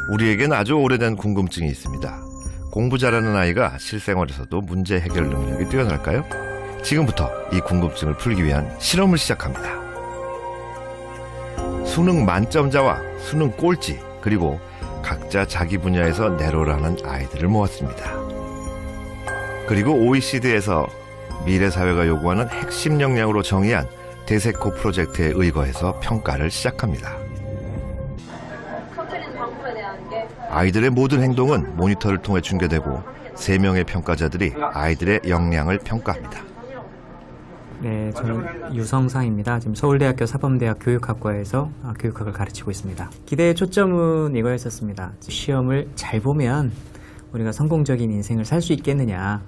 우리에겐 아주 오래된 궁금증이 있습니다. 공부 잘하는 아이가 실생활에서도 문제 해결 능력이 뛰어날까요? 지금부터 이 궁금증을 풀기 위한 실험을 시작합니다. 수능 만점자와 수능 꼴찌, 그리고 각자 자기 분야에서 내로를 하는 아이들을 모았습니다. 그리고 OECD에서 미래 사회가 요구하는 핵심 역량으로 정의한 대세코 프로젝트에 의거해서 평가를 시작합니다. 아이들의 모든 행동은 모니터를 통해 중계되고 3명의 평가자들이 아이들의 역량을 평가합니다. 네, 저는 유성상입니다. 지금 서울대학교 사범대학 교육학과에서 교육학을 가르치고 있습니다. 기대의 초점은 이거였었습니다. 시험을 잘 보면 우리가 성공적인 인생을 살 수 있겠느냐.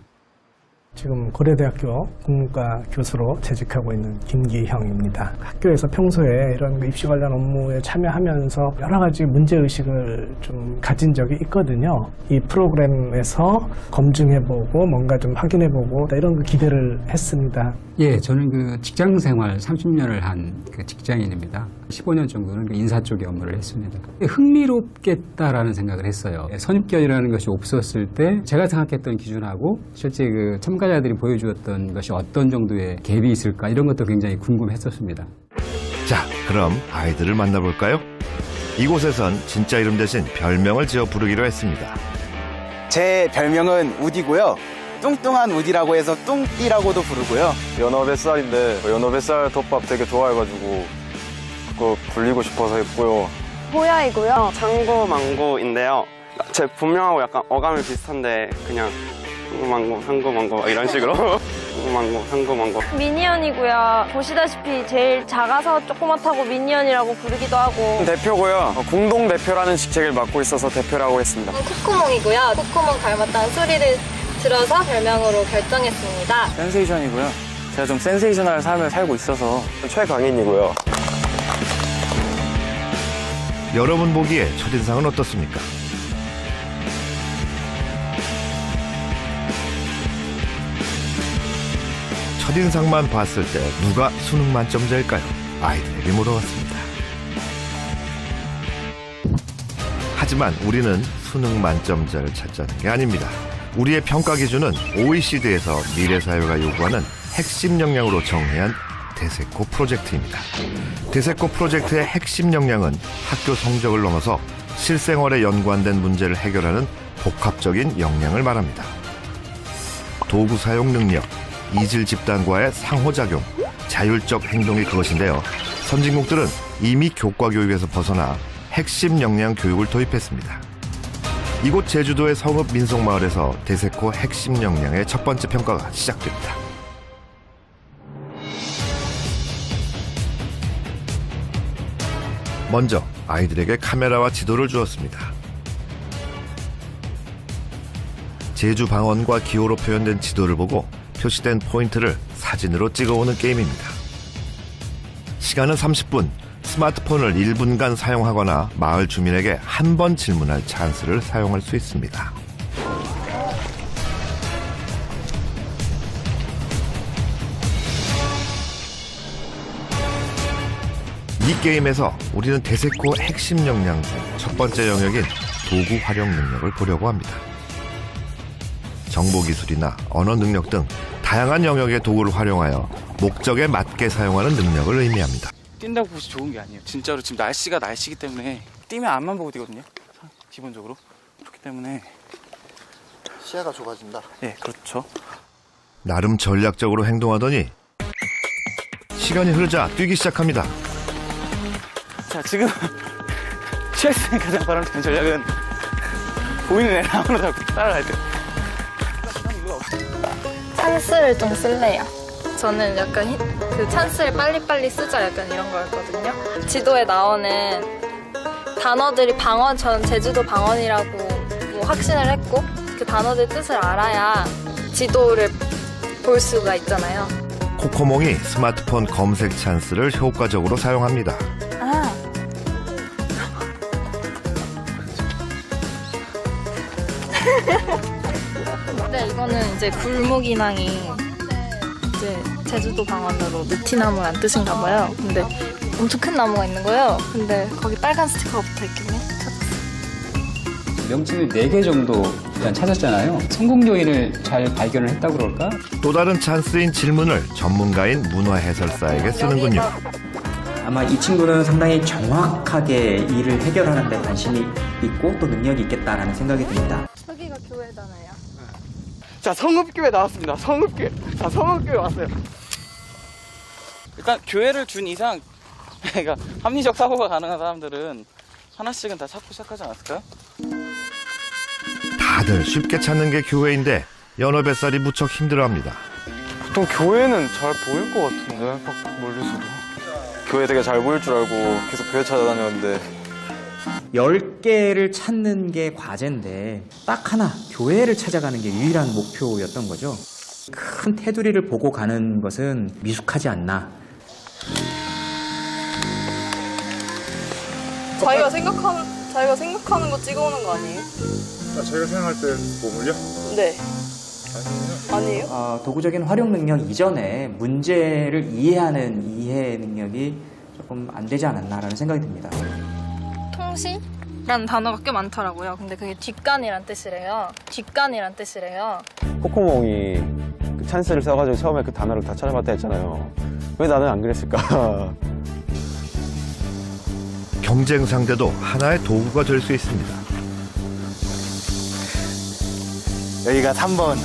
지금 고려대학교 국문과 교수로 재직하고 있는 김기형입니다. 학교에서 평소에 이런 입시 관련 업무에 참여하면서 여러 가지 문제의식을 좀 가진 적이 있거든요. 이 프로그램에서 검증해보고 뭔가 좀 확인해보고 이런 거 기대를 했습니다. 예, 저는 그 직장 생활 30년을 한 그 직장인입니다. 15년 정도는 그 인사 쪽의 업무를 했습니다. 흥미롭겠다라는 생각을 했어요. 선입견이라는 것이 없었을 때 제가 생각했던 기준하고 실제 그 참가자들이 보여주었던 것이 어떤 정도의 갭이 있을까, 이런 것도 굉장히 궁금했었습니다. 자, 그럼 아이들을 만나볼까요? 이곳에선 진짜 이름 대신 별명을 지어 부르기로 했습니다. 제 별명은 우디고요. 뚱뚱한 우디라고 해서 뚱띠라고도 부르고요. 연어 뱃살인데 연어 뱃살 덮밥 되게 좋아해가지고 그거 불리고 싶어서 했고요. 호야이고요. 창고 망고인데요. 제 본명하고 약간 어감이 비슷한데 그냥 망고, 상고 망고 이런 식으로 망고, 상고 망고. 미니언이고요. 보시다시피 제일 작아서 조그맣다고 미니언이라고 부르기도 하고. 대표고요. 공동 대표라는 직책을 맡고 있어서 대표라고 했습니다. 코코몽이고요. 코코몽 닮았다는 소리를 들어서 별명으로 결정했습니다. 센세이션이고요. 제가 좀 센세이션한 삶을 살고 있어서. 최강인이고요. 여러분 보기에 첫인상은 어떻습니까? 첫인상만 봤을 때 누가 수능 만점자일까요? 아이들에게 물어봤습니다. 하지만 우리는 수능 만점자를 찾자는 게 아닙니다. 우리의 평가 기준은 OECD에서 미래사회가 요구하는 핵심 역량으로 정의한 대세코 프로젝트입니다. 대세코 프로젝트의 핵심 역량은 학교 성적을 넘어서 실생활에 연관된 문제를 해결하는 복합적인 역량을 말합니다. 도구 사용 능력, 이질 집단과의 상호작용, 자율적 행동이 그것인데요. 선진국들은 이미 교과 교육에서 벗어나 핵심 역량 교육을 도입했습니다. 이곳 제주도의 성읍 민속마을에서 대세코 핵심 역량의 첫 번째 평가가 시작됩니다. 먼저 아이들에게 카메라와 지도를 주었습니다. 제주 방언과 기호로 표현된 지도를 보고 표시된 포인트를 사진으로 찍어오는 게임입니다. 시간은 30분, 스마트폰을 1분간 사용하거나 마을 주민에게 한 번 질문할 찬스를 사용할 수 있습니다. 이 게임에서 우리는 대세코 핵심 역량 중 첫 번째 영역인 도구 활용 능력을 보려고 합니다. 정보기술이나 언어 능력 등 다양한 영역의 도구를 활용하여 목적에 맞게 사용하는 능력을 의미합니다. 뛴다고 보시 좋은 게 아니에요. 진짜로 지금 날씨가 날씨기 때문에 뛰면 앞만 보고 뛰거든요. 기본적으로. 그렇기 때문에 시야가 좁아진다. 예, 그렇죠. 나름 전략적으로 행동하더니 시간이 흐르자 뛰기 시작합니다. 자, 지금 취했으니 가장 바람직한 전략은 보이는 애를 아무나 잡고 따라가야 돼요. 찬스를 좀 쓸래요. 저는 약간 그 찬스를 빨리빨리 쓰자 약간 이런 거였거든요. 지도에 나오는 단어들이 방언, 전 제주도 방언이라고 뭐 확신을 했고 그 단어들 뜻을 알아야 지도를 볼 수가 있잖아요. 코코몽이 스마트폰 검색 찬스를 효과적으로 사용합니다. 네, 이거는 이제 굴목인왕이 이제 제주도 방언으로 느티나무란 뜻인가 봐요. 근데 엄청 큰 나무가 있는 거예요. 근데 거기 빨간 스티커가 붙어 있길래 찾았어요. 명칭을 4개 정도 일단 찾았잖아요. 성공 요인을 잘 발견을 했다고 그럴까? 또 다른 찬스인 질문을 전문가인 문화 해설사에게 쓰는군요. 아마 이 친구는 상당히 정확하게 일을 해결하는 데 관심이 있고 또 능력이 있겠다라는 생각이 듭니다. 여기가 교회잖아요. 자, 성읍교회 나왔습니다. 성읍교회. 자, 성읍교회 왔어요. 일단 교회를 준 이상 그러니까 합리적 사고가 가능한 사람들은 하나씩은 다 찾고 시작하지 않았을까요? 다들 쉽게 찾는 게 교회인데 연어 뱃살이 무척 힘들어합니다. 보통 교회는 잘 보일 것 같은데, 막 멀리서도. 교회 되게 잘 보일 줄 알고 계속 교회 찾아다녔는데 10개를 찾는 게 과제인데 딱 하나 교회를 찾아가는 게 유일한 목표였던 거죠. 큰 테두리를 보고 가는 것은 미숙하지 않나. 자기가 생각하는 거 찍어오는 거 아니에요? 저희가 생각할 때 보물요? 네. 아니에요? 도구적인 활용 능력 이전에 문제를 이해하는 이해 능력이 조금 안 되지 않았나라는 생각이 듭니다. 통시라는 단어가 꽤 많더라고요. 근데 그게 뒷간이란 뜻이래요. 뒷간이란 뜻이래요. 코코몽이 그 찬스를 써가지고 처음에 그 단어를 다 찾아봤다 했잖아요. 왜 나는 안 그랬을까? 경쟁 상대도 하나의 도구가 될 수 있습니다. 여기가 3번.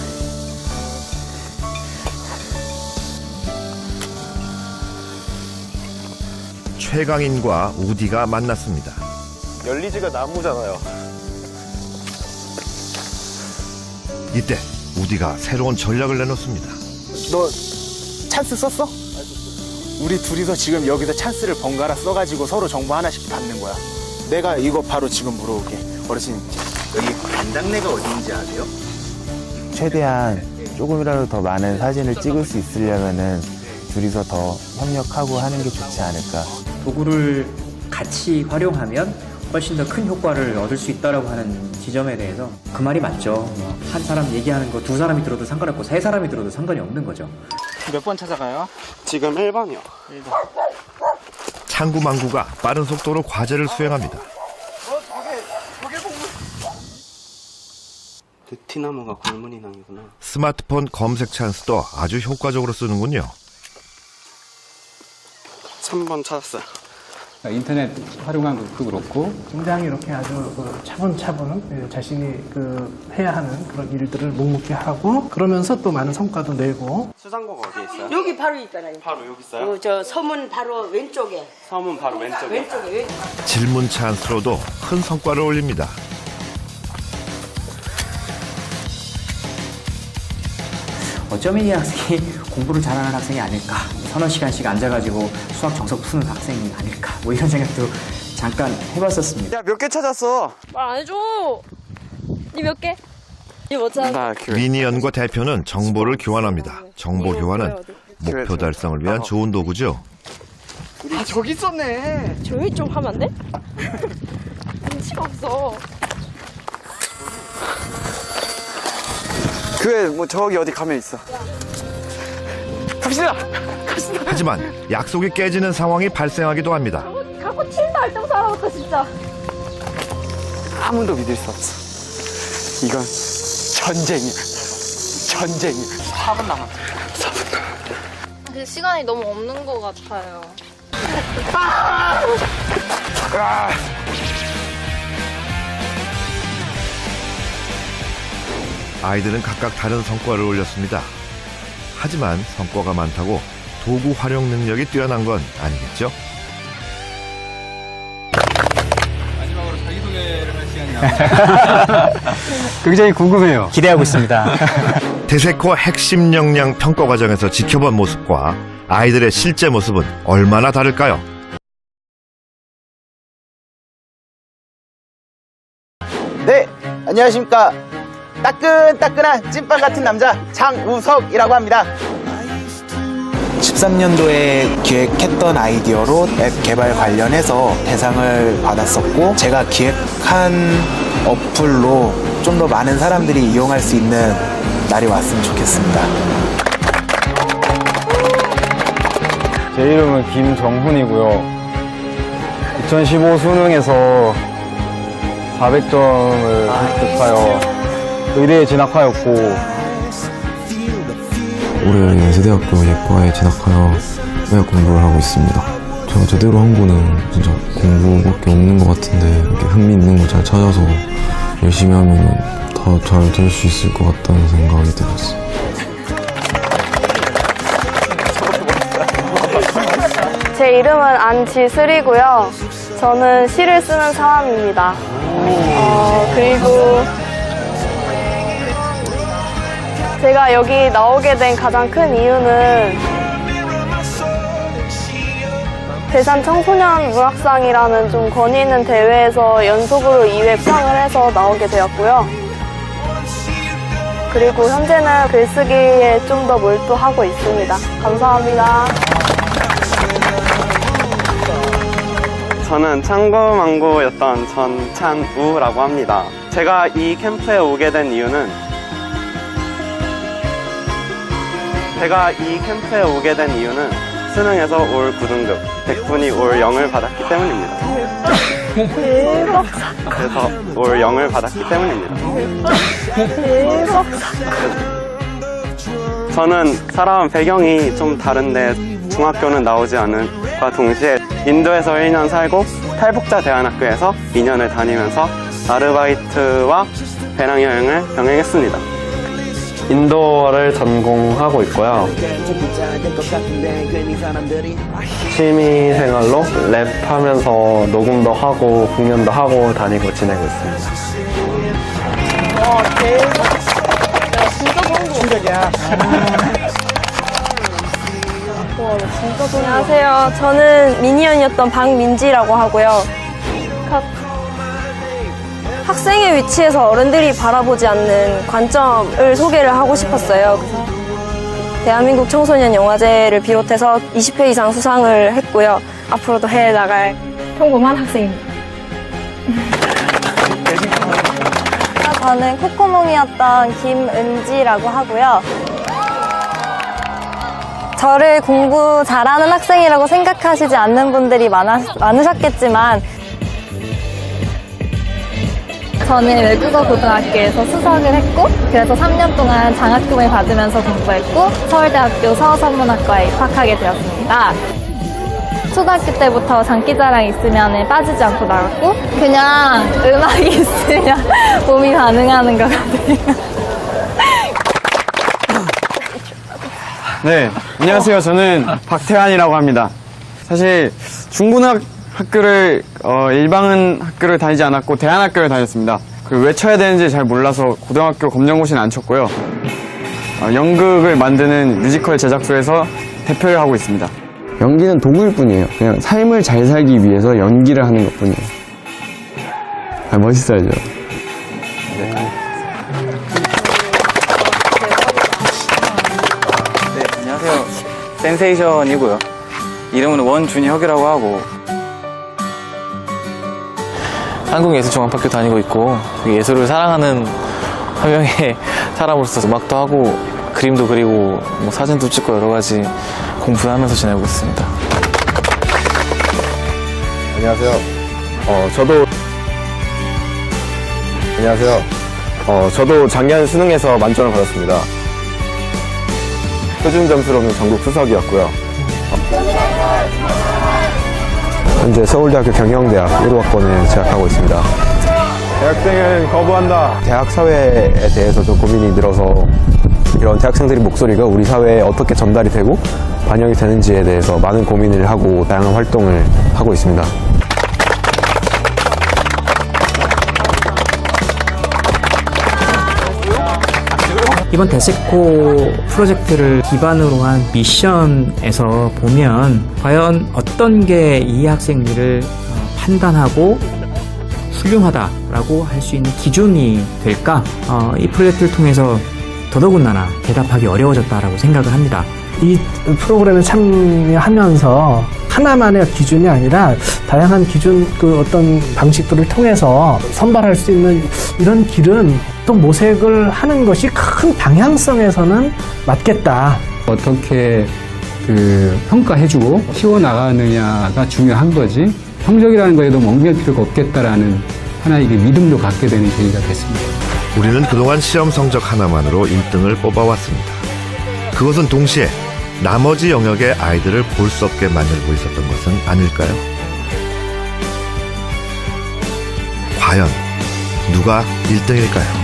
최강인과 우디가 만났습니다. 열리지가 나무잖아요. 이때 우디가 새로운 전략을 내놓습니다. 너 찬스 썼어? 우리 둘이서 지금 여기서 찬스를 번갈아 써가지고 서로 정보 하나씩 받는 거야. 내가 이거 바로 지금 물어볼게. 어르신, 여기 간장내가 어디인지 아세요? 최대한 조금이라도 더 많은 사진을 찍을 수 있으려면은 둘이서 더 협력하고 하는 게 좋지 않을까. 도구를 같이 활용하면 훨씬 더 큰 효과를 얻을 수 있다라고 하는 지점에 대해서 그 말이 맞죠. 한 사람 얘기하는 거 2사람이 들어도 상관없고 3사람이 들어도 상관이 없는 거죠. 몇 번 찾아가요? 지금 1번이요. 창구망구가 빠른 속도로 과제를 수행합니다. 느티나무가 골무늬낭이구나. 스마트폰 검색 찬스도 아주 효과적으로 쓰는군요. 3번 찾았어요. 인터넷 활용한 것도 그렇고 굉장히 이렇게 아주 차분차분 자신이 해야 하는 그런 일들을 묵묵히 하고 그러면서 또 많은 성과도 내고. 수상고가 어디에 있어요? 여기 바로 있잖아요. 바로 여기 있어요? 저 서문 바로 왼쪽에. 서문 바로 왼쪽에. 왼쪽에. 질문 찬스로도 큰 성과를 올립니다. 어쩌면 이 학생이 공부를 잘하는 학생이 아닐까, 서너 시간씩 앉아가지고 수학 정석 푸는 학생이 아닐까, 뭐 이런 생각도 잠깐 해봤었습니다. 야, 몇 개 찾았어? 말 안 해줘. 니 몇 개? 니 뭐 찾았어? 나 교회. 미니언과 대표는 정보를 교환합니다. 정보 교환은 목표 달성을 위한 좋은 도구죠. 아, 저기 있었네. 조용히 좀 하면 안 돼? 눈치가 없어. 교회 뭐 저기 어디 가면 있어. 갑시다. 하지만 약속이 깨지는 상황이 발생하기도 합니다. 갖고 칠다 할 때 살아봤다 진짜. 아무도 믿을 수 없어. 이건 전쟁이야. 전쟁이야. 4분 남았어. 4분 남았어. 근데 시간이 너무 없는 것 같아요. 아이들은 각각 다른 성과를 올렸습니다. 하지만 성과가 많다고 도구 활용 능력이 뛰어난 건 아니겠죠? 마지막으로 자기소개를 할 시간이 남았습니다. 굉장히 궁금해요. 기대하고 있습니다. 대세코 핵심 역량 평가 과정에서 지켜본 모습과 아이들의 실제 모습은 얼마나 다를까요? 네, 안녕하십니까. 따끈따끈한 찐빵 같은 남자 장우석이라고 합니다. 13년도에 기획했던 아이디어로 앱 개발 관련해서 대상을 받았었고, 제가 기획한 어플로 좀 더 많은 사람들이 이용할 수 있는 날이 왔으면 좋겠습니다. 제 이름은 김정훈이고요. 2015 수능에서 400점을 획득하여 의대에 진학하였고 올해 연세대학교 예과에 진학하여 의학 공부를 하고 있습니다. 제가 제대로 한 거는 진짜 공부밖에 없는 것 같은데 이렇게 흥미있는 걸 잘 찾아서 열심히 하면 더 잘 될 수 있을 것 같다는 생각이 들었어요. 제 이름은 안지슬이고요. 저는 시를 쓰는 사람입니다. 그리고 제가 여기 나오게 된 가장 큰 이유는 대산 청소년 문학상이라는 좀 권위 있는 대회에서 연속으로 2회 수상을 해서 나오게 되었고요. 그리고 현재는 글쓰기에 좀 더 몰두하고 있습니다. 감사합니다. 저는 천구만구였던 전찬우라고 합니다. 제가 이 캠프에 오게 된 이유는 수능에서 올 9등급, 100분이 올 0을 받았기 때문입니다. 대박. 그래서 올 0을 받았기 때문입니다. 대박. 저는 살아온 배경이 좀 다른데 중학교는 나오지 않은과 동시에 인도에서 1년 살고 탈북자 대안학교에서 2년을 다니면서 아르바이트와 배낭여행을 병행했습니다. 인도어를 전공하고 있고요. 취미생활로 랩하면서 녹음도 하고 공연도 하고 다니고 지내고 있습니다. 와, 대박. 진짜 충격이야. 안녕하세요. 저는 미니언이었던 박민지라고 하고요. 학생의 위치에서 어른들이 바라보지 않는 관점을 소개를 하고 싶었어요. 그래서 대한민국 청소년 영화제를 비롯해서 20회 이상 수상을 했고요. 앞으로도 해나갈 평범한 학생입니다. 저는 코코몽이었던 김은지라고 하고요. 저를 공부 잘하는 학생이라고 생각하시지 않는 분들이 많으셨겠지만 저는 외국어 고등학교에서 수석을 했고 그래서 3년 동안 장학금을 받으면서 공부했고 서울대학교 서서문학과에 입학하게 되었습니다. 초등학교 때부터 장기자랑 있으면 빠지지 않고 나갔고 그냥 음악이 있으면 몸이 반응하는 것 같아요. 네, 안녕하세요. 저는 박태환이라고 합니다. 사실 중고등학교를 일반 학교를 다니지 않았고 대안학교를 다녔습니다. 그리고 왜 쳐야 되는지 잘 몰라서 고등학교 검정고시는 안 쳤고요. 연극을 만드는 뮤지컬 제작소에서 대표를 하고 있습니다. 연기는 도구일 뿐이에요. 그냥 삶을 잘 살기 위해서 연기를 하는 것 뿐이에요. 멋있어야죠. 네, 안녕하세요. 센세이션이고요. 이름은 원준혁이라고 하고 한국예술종합학교 다니고 있고 예술을 사랑하는 한 명의 사람으로서 음악도 하고 그림도 그리고 뭐 사진도 찍고 여러 가지 공부하면서 지내고 있습니다. 안녕하세요. 저도 작년 수능에서 만점을 받았습니다. 표준 점수로는 전국 수석이었고요. 현재 서울대학교 경영대학 1호학번에 재학하고 있습니다. 대학생은 거부한다. 대학 사회에 대해서 좀 고민이 늘어서 이런 대학생들의 목소리가 우리 사회에 어떻게 전달이 되고 반영이 되는지에 대해서 많은 고민을 하고 다양한 활동을 하고 있습니다. 이번 데세코 프로젝트를 기반으로 한 미션에서 보면 과연 어떤 게 이 학생들을 판단하고 훌륭하다라고 할 수 있는 기준이 될까? 이 프로젝트를 통해서 더더군다나 대답하기 어려워졌다라고 생각을 합니다. 이 프로그램에 참여하면서 하나만의 기준이 아니라 다양한 기준 어떤 방식들을 통해서 선발할 수 있는 이런 길은 또 모색을 하는 것이 큰 방향성에서는 맞겠다. 어떻게 평가해주고 키워나가느냐가 중요한 거지. 성적이라는 거에도 멍들 필요가 없겠다라는 하나의 믿음도 갖게 되는 계기가 됐습니다. 우리는 그동안 시험 성적 하나만으로 1등을 뽑아왔습니다. 그것은 동시에 나머지 영역의 아이들을 볼 수 없게 만들고 있었던 것은 아닐까요? 과연 누가 1등일까요?